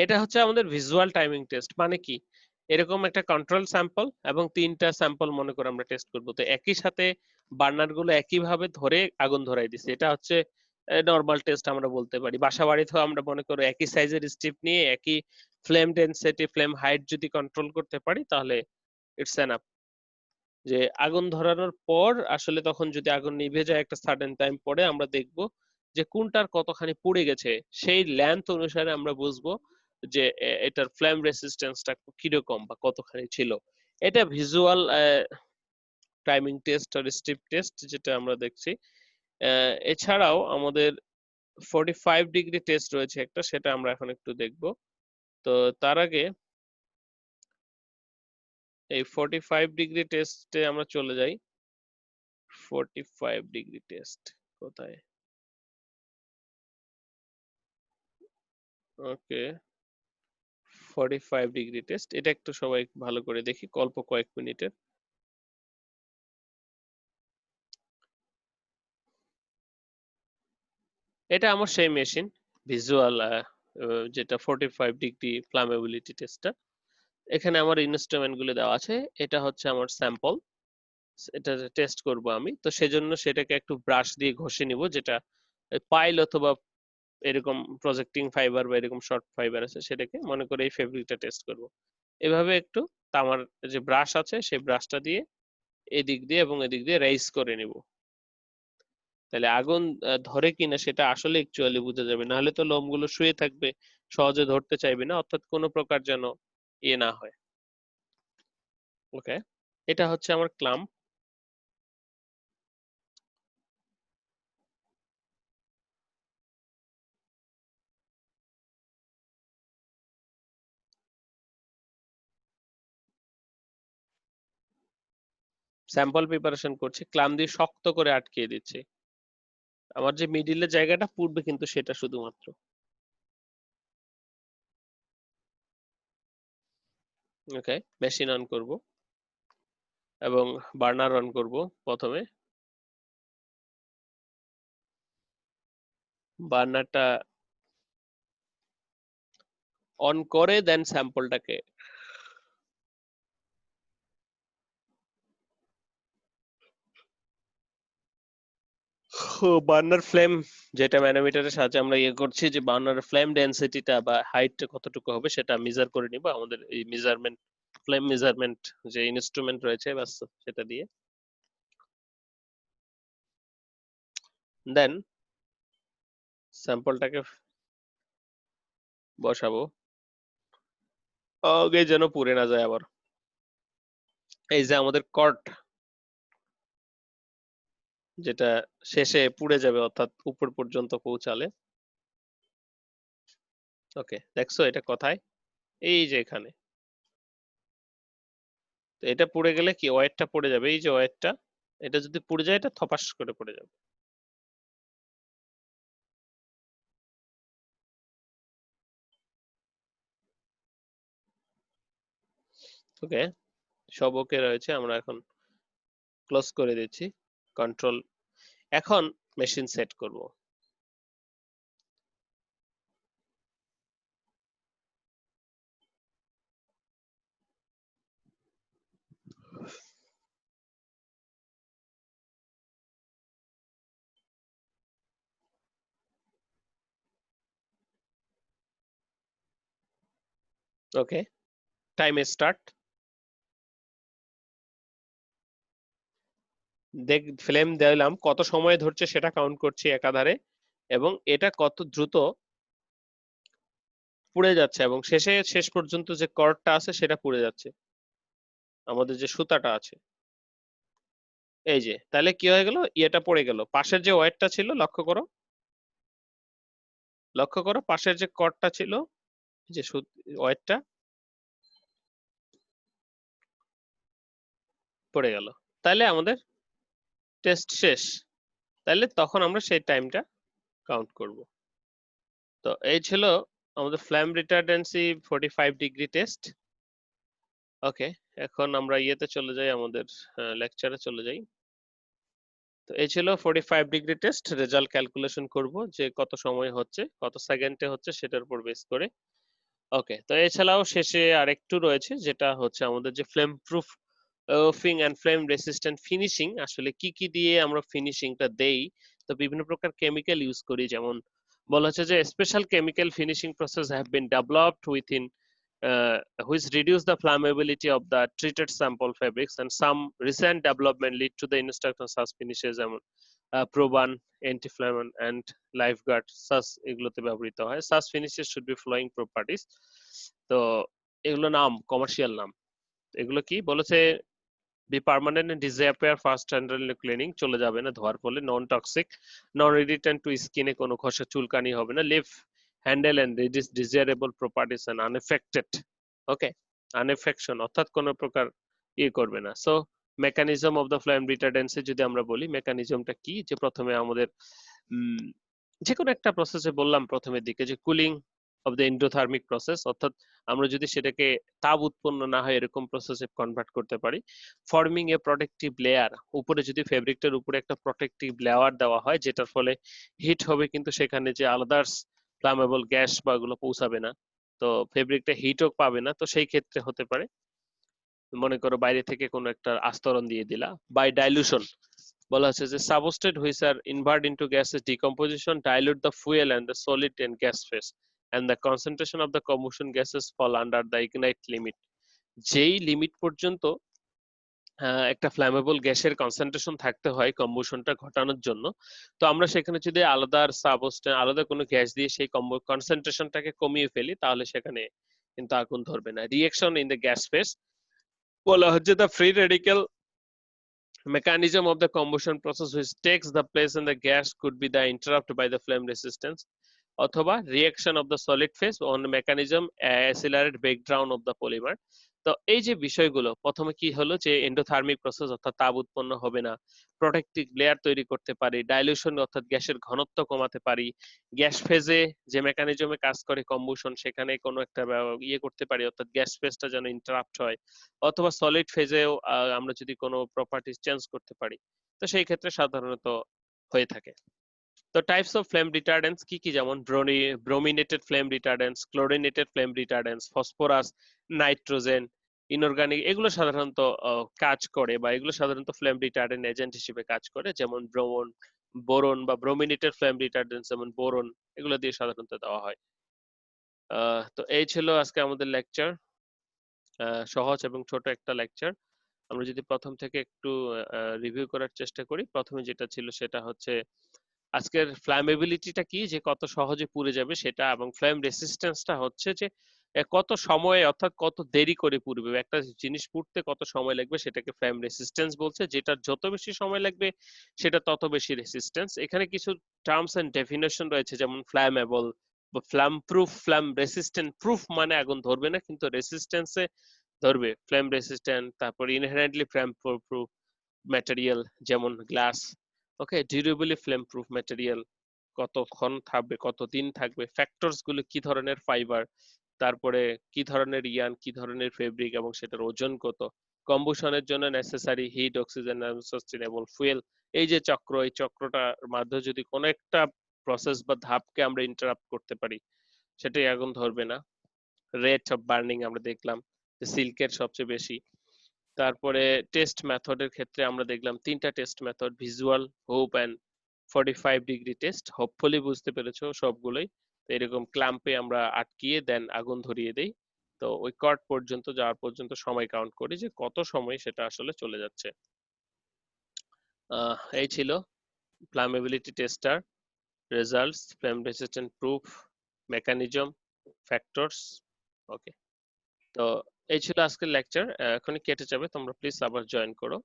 এটা হচ্ছে আমাদের ভিজুয়াল টাইমিং টেস্ট। মানে কি, এরকম একটা কন্ট্রোল স্যাম্পল এবং 3টা স্যাম্পল মনে করে আমরা টেস্ট করব। তো একই সাথে বার্নার গুলো একই ভাবে ধরে আগুন ধরাই দিছি, এটা হচ্ছে নরমাল টেস্ট আমরা বলতে পারি। বাসা বাড়িতেও আমরা মনে করো একই সাইজের স্টিপ নিয়ে একই ফ্লেম ডেনসিটি ফ্লেম হাইট যদি কন্ট্রোল করতে পারি তাহলে ইটস এনাফ। যে আগুন ধরানোর পর আসলে তখন যদি আগুন নিভে যায় একটা সার্টেন টাইম পরে, আমরা দেখব যে কোনটার কতখানি পুড়ে গেছে, সেই লেন্থ অনুসারে আমরা বুঝবো যে এটার ফ্লেম রেসিস্ট্যান্সটা কিরকম বা কতখানি ছিল। এটা ভিজুয়াল টাইমিং টেস্ট আর স্টিপ টেস্ট যেটা আমরা দেখছি। এছাড়াও আমাদের 45 ডিগ্রি টেস্ট রয়েছে একটা, সেটা আমরা এখন একটু দেখব। তো তার আগে এই 45 ডিগ্রি টেস্টে আমরা চলে যাই। 45 ডিগ্রি টেস্ট কোথায়? ওকে, 45 ডিগ্রি টেস্ট, এটা একটু সবাই ভালো করে দেখি, অল্প কয়েক মিনিটের। এটা আমার সেই মেশিন ভিজুয়াল, যেটা 45 ডিগ্রি ফ্লামেবিলিটি টেস্টটা। এখানে আমার ইনস্ট্রুমেন্ট গুলো দেওয়া আছে। এটা হচ্ছে আমার স্যাম্পল, এটা টেস্ট করব আমি। তো সেজন্য সেটাকে একটু ব্রাশ দিয়ে ঘষে নিব, যেটা পাইল অথবা এরকম প্রজেক্টিং ফাইবার বা এরকম শর্ট ফাইবার আছে, সেটাকে মনে করে এই ফেব্রিকটা টেস্ট করব। এভাবে একটু তামার যে ব্রাশ আছে সেই ব্রাশটা দিয়ে এদিক দিয়ে এবং এদিক দিয়ে রেইজ করে নিব। তাহলে আগুন ধরে কিনা সেটা আসলে অ্যাকচুয়ালি বোঝা যাবে, নাহলে তো লোমগুলো শুয়ে থাকবে, সহজে ধরতে চাইবে না, অর্থাৎ কোনো প্রকার যেন ইয়ে না হয়। ওকে, এটা হচ্ছে আমার ক্লাম্প। স্যাম্পল প্রিপারেশন করছি, ক্লাম দিয়ে শক্ত করে আটকিয়ে দিচ্ছি। আমার যে মিডিলের জায়গাটা পুড়বে কিন্তু সেটা শুধুমাত্র। ওকে, মেশিন অন করব এবং বার্নার অন করব প্রথমে। বার্নারটা অন করে দেন স্যাম্পলটাকে বার্নার ফ্লেম, যেটা ম্যানোমিটারের সাহায্যে আমরা ইয়ে করছি, যে বার্নার ফ্লেম ডেনসিটিটা বা হাইটটা কতটুকু হবে সেটা মেজার করে নিব আমাদের এই মেজারমেন্ট, ফ্লেম মেজারমেন্ট যে ইনস্ট্রুমেন্ট রয়েছে বাস, সেটা দিয়ে। দেন স্যাম্পলটাকে বসাবো, আগে যেন পুড়ে না যায় আবার। এই যে আমাদের কর্ড, যেটা শেষে পুড়ে যাবে অর্থাৎ উপর পর্যন্ত পৌঁছালে। ওকে, দেখছো এটা কোথায়? এই যে এখানে। তো এটা পুড়ে গেলে কি ওয়্যারটা পড়ে যাবে, এই যে ওয়্যারটা, এটা যদি পুড়ে যায় এটা থপাস করে পড়ে যাবে। ওকে, সব ওকে রয়েছে, আমরা এখন ক্লোজ করে দিচ্ছি, কন্ট্রোল। এখন মেশিন সেট করব। ওকে, টাইম স্টার্ট। দেখ, ফ্লেম দিলাম, কত সময় ধরছে সেটা কাউন্ট করছি একাধারে, এবং এটা কত দ্রুত পুড়ে যাচ্ছে, এবং শেষ পর্যন্ত যে কর্ডটা আছে সেটা পুড়ে যাচ্ছে, আমাদের যে সুতাটা আছে। এই যে, তাহলে কি হয়ে গেল, ইয়েটা পড়ে গেল, পাশের যে ওয়্যারটা ছিল, লক্ষ্য করো, লক্ষ্য করো পাশের যে কর্ডটা ছিল, যে ওয়্যারটা পড়ে গেল। তাহলে আমাদের টেস্ট শেষ। তাহলে তখন আমরা সেই টাইমটা কাউন্ট করব। তো এই ছিল আমাদের ফ্ল্যাম রিটার্ডেন্সি 45 ডিগ্রি টেস্ট। ওকে, এখন আমরা ইয়েতে চলে যাই, আমাদের লেকচারে চলে যাই। তো এই ছিল 45 ডিগ্রি টেস্ট, রেজাল্ট ক্যালকুলেশন করব যে কত সময় হচ্ছে, কত সেকেন্ডে হচ্ছে সেটার উপর বেস করে। ওকে, তো এছাড়াও শেষে আরেকটু রয়েছে, যেটা হচ্ছে আমাদের যে flame proofing and flame resistant finishing, আসলে কি কি দিয়ে আমরা ফিনিশিংটা দেই। তো বিভিন্ন প্রকার কেমিক্যাল ইউজ করি, যেমন বলা হচ্ছে যে special chemical finishing process have been developed within which reduce the flammability of the treated sample fabrics, and some recent development lead to the introduction of such finishes যেমন প্রোবান, অ্যান্টিফ্ল্যামন এন্ড লাইফগার্ড সাস, এগুলোতে ব্যবহৃত হয়। Such finishes should be following properties. তো এগুলো নাম, commercial নাম। এগুলো কি বলেছে, be permanent and disappear fast handle cleaning, চলে যাবে না ধোয়ার ফলে, non toxic, non irritant to স্কিনে, কোনো ঘষা চুলকানি হবে না, leave handle and reduce desirable properties and unaffected. Okay, আনএফেকশন অর্থাৎ কোনো প্রকার ইয়ে করবে না। So mechanism of the flame রিটার্ডেন্সে যদি আমরা বলি, মেকানিজমটা কি, যে প্রথমে আমাদের যে কোনো একটা প্রসেসে বললাম প্রথমের দিকে যে cooling off the endothermic process, অর্থাৎ আমরা যদি সেটাকে তাপ উৎপন্ন না হয় এরকম প্রসেসে কনভার্ট করতে পারি, ফর্মিং এ প্রোটেক্টিভ লেয়ার, উপরে যদি ফেব্রিকটার উপরে একটা প্রোটেক্টিভ লেয়ার দেওয়া হয় যেটার ফলে হিট হবে কিন্তু সেখানে যে আলাদার্স ফ্লামেবল গ্যাস বা ওগুলো পৌঁছাবে না, তো ফেব্রিকটা হিটও পাবে না, তো সেই ক্ষেত্রে হতে পারে মনে করো বাইরে থেকে কোনো একটা আস্তরণ দিয়ে দিলা। বাই ডাইলুশন বলা হচ্ছে যে substrate which are invert into gases decomposition dilute the fuel and the solid and gas phase and the concentration of the combustion gases fall under the ignite limit. যেই লিমিট পর্যন্ত একটা flammable গ্যাসের concentration থাকতে হয় কম্বুশনটা ঘটানোর জন্য, তো আমরা সেখানে যদি আলাদা সাবস্টেন্স আলাদা কোনো গ্যাস দিয়ে সেই কনসেন্ট্রেশনটাকে কমিয়ে ফেলি তাহলে সেখানে কিন্তু আগুন ধরবে না। Reaction in the gas phase বলা হচ্ছে the free radical mechanism of the combustion process which takes the place in the gas could be the interrupt by the flame resistance অথবা reaction of the solid phase on mechanism accelerate breakdown of the polymer। তো এই যে বিষয়গুলো প্রথমে কি হলো যে endothermic process অর্থাৎ তাপ উৎপন্ন হবে না, প্রোটেক্টিভ লেয়ার তৈরি করতে পারি, ডাইলিউশন অর্থাৎ গ্যাসের ঘনত্ব কমাতে পারি, গ্যাস ফেজে যে মেকানিজমে কাজ করে কম্বুশন সেখানে কোনো একটা ইয়ে করতে পারি অর্থাৎ গ্যাস ফেজটা যেন ইন্টারাপ্ট হয়, অথবা সলিড ফেজেও আমরা যদি কোনো প্রপার্টিজ চেঞ্জ করতে পারি, তো সেই ক্ষেত্রে সাধারণত হয়ে থাকে। তো টাইপস অফ ফ্লেম রিটার্ডেন্টস কি কি, যেমন brominated flame retardants, chlorinated flame retardants, phosphorus, nitrogen, inorganic, এগুলো সাধারণত কাজ করে বা এগুলো সাধারণত ফ্লেম রিটার্ডেন্ট এজেন্ট হিসেবে কাজ করে, যেমন বোরন বা ব্রোমিনেটেড ফ্লেম রিটার্ডেন্টস যেমন বোরন, এগুলো দিয়ে সাধারণত দেওয়া হয়। তো এই ছিল আজকে আমাদের লেকচার, সহজ এবং ছোট একটা লেকচার। আমরা যদি প্রথম থেকে একটু রিভিউ করার চেষ্টা করি, প্রথমে যেটা ছিল সেটা হচ্ছে আজকের ফ্ল্যামেবিলিটিটা কি, যে কত সহজে পুড়ে যাবে সেটা, এবং ফ্লেম রেসিস্ট্যান্সটা হচ্ছে যে কত সময়ে অর্থাৎ কত দেরি করে পুড়বে, একটা জিনিস পুড়তে কত সময় লাগবে সেটাকে ফ্লেম রেসিস্ট্যান্স বলছে, যেটা যত বেশি সময় লাগবে সেটা তত বেশি রেসিস্ট্যান্স। এখানে কিছু টার্মস এন্ড ডেফিনেশন রয়েছে, যেমন ফ্ল্যামেবল বা flame proof, flame resistant, proof মানে আগুন ধরবে না কিন্তু রেসিস্ট্যান্সে ধরবে, ফ্লেম রেসিস্ট্যান্ট, তারপর ইনহেরেন্টলি ফ্লেম প্রুফ ম্যাটেরিয়াল যেমন গ্লাস, ওকে, ডিউরেবলি ফ্লেম প্রুফ ম্যাটেরিয়াল, কতক্ষণ থাকবে, কতদিন থাকবে, ফ্যাক্টরস গুলো কি ধরনের ফাইবার, তারপরে কি ধরনের ইয়ান, কি ধরনের ফেব্রিক এবং সেটার ওজন কত, কম্বুশনের জন্য নেসেসারি হিট, অক্সিজেন এবং সাস্টেনেবল ফুয়েল। এই যে চক্র, এই চক্রটার মাধ্যমে যদি কোনো একটা প্রসেস বা ধাপকে আমরা ইন্টারাপ্ট করতে পারি সেটাই আগুন ধরবে না। রেট অফ বার্নিং আমরা দেখলাম যে সিল্কের সবচেয়ে বেশি। তারপরে টেস্ট মেথডের ক্ষেত্রে আমরা দেখলাম তিনটা test method, visual, hope and 45 degree test. Hopefully বুঝতে পেরেছো সবগুলোই। তো এরকম ক্ল্যাম্পে আমরা আটকিয়ে দেন আগুন ধরিয়ে দেই, তো ওই কট পর্যন্ত যাওয়ার পর্যন্ত সময় কাউন্ট করি যে কত সময় সেটা আসলে চলে যাচ্ছে। এই ছিল flammability tester, results, flame resistant proof, mechanism, factors. Okay, তো এই ছিল আজকের লেকচার। এখনই কেটে যাবে, তোমরা প্লিজ আবার জয়েন করো।